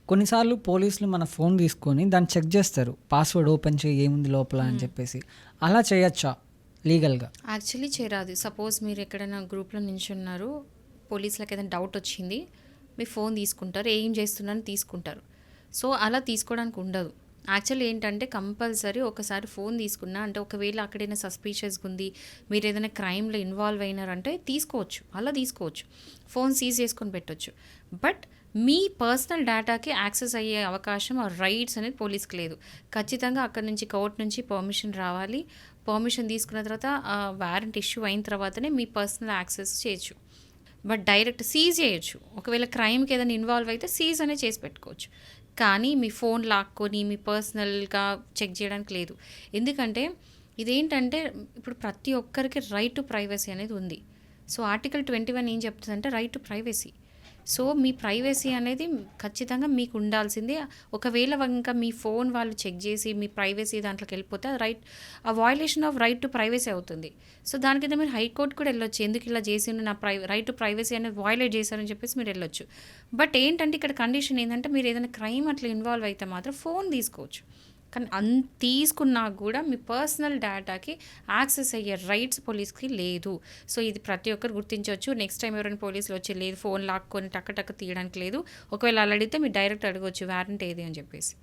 కొన్నిసార్లు పోలీసులు మన ఫోన్ తీసుకొని దాన్ని చెక్ చేస్తారు. పాస్వర్డ్ ఓపెన్ చేయి ఏముంది లోపల అని చెప్పేసి. అలా చేయొచ్చా లీగల్‌గా? యాక్చువల్లీ చేయరాదు. సపోజ్ మీరు ఎక్కడైనా గ్రూప్‌లో నించున్నారు, పోలీసులకి ఏదైనా డౌట్ వచ్చింది, మీ ఫోన్ తీసుకుంటారు, ఏం చేస్తున్నారని తీసుకుంటారు. సో అలా తీసుకోవడానికి ఉండదు. యాక్చువల్లీ ఏంటంటే కంపల్సరీ ఒకసారి ఫోన్ తీసుకున్నా అంటే ఒకవేళ అక్కడైనా సస్పీషియస్గా ఉంది, మీరు ఏదైనా క్రైమ్లో ఇన్వాల్వ్ అయినారంటే తీసుకోవచ్చు, అలా తీసుకోవచ్చు, ఫోన్ సీజ్ చేసుకొని పెట్టొచ్చు. బట్ మీ పర్సనల్ డేటాకి యాక్సెస్ అయ్యే అవకాశం ఆ రైట్స్ అనేది పోలీస్కి లేదు. ఖచ్చితంగా అక్కడ నుంచి కోర్ట్ నుంచి పర్మిషన్ రావాలి. పర్మిషన్ తీసుకున్న తర్వాత వారెంట్ ఇష్యూ అయిన తర్వాతనే మీ పర్సనల్ యాక్సెస్ చేయొచ్చు. బట్ డైరెక్ట్ సీజ్ చేయొచ్చు. ఒకవేళ క్రైమ్కి ఏదైనా ఇన్వాల్వ్ అయితే సీజ్ అనేది చేసి పెట్టుకోవచ్చు. కానీ మీ ఫోన్ లాక్కొని మీ పర్సనల్గా చెక్ చేయడానికి లేదు. ఎందుకంటే ఇదేంటంటే ఇప్పుడు ప్రతి ఒక్కరికి రైట్ టు ప్రైవసీ అనేది ఉంది. సో ఆర్టికల్ 21 ఏం చెప్తుందంటే right to privacy. So me privacy అనేది ఖచ్చితంగా మీకు ఉండాల్సిందే. ఒకవేళ ఇంకా మీ ఫోన్ వాళ్ళు చెక్ చేసి మీ ప్రైవసీ దాంట్లోకి వెళ్ళిపోతే ఆ violation of right to privacy అవుతుంది. సో దాని కింద మీరు హైకోర్టు కూడా వెళ్ళొచ్చు. ఎందుకు ఇలా చేసిండు, నా రైట్ టు ప్రైవసీ అనేది వయలేట్ చేశారని చెప్పేసి మీరు వెళ్ళొచ్చు. బట్ ఏంటంటే ఇక్కడ కండిషన్ ఏంటంటే మీరు ఏదైనా క్రైమ్ అట్లా ఇన్వాల్వ్ అయితే మాత్రం ఫోన్ తీసుకోవచ్చు. కానీ తీసుకున్నా కూడా మీ పర్సనల్ డేటాకి యాక్సెస్ అయ్యే రైట్స్ పోలీస్కి లేదు. సో ఇది ప్రతి ఒక్కరు గుర్తించవచ్చు. నెక్స్ట్ టైం ఎవరైనా పోలీసులు వచ్చి లేదు ఫోన్ లాక్కొని టక్క టక్క తీయడానికి లేదు. ఒకవేళ అలా అడిగితే మీరు డైరెక్ట్ అడగవచ్చు వారెంట్ ఏది అని చెప్పేసి.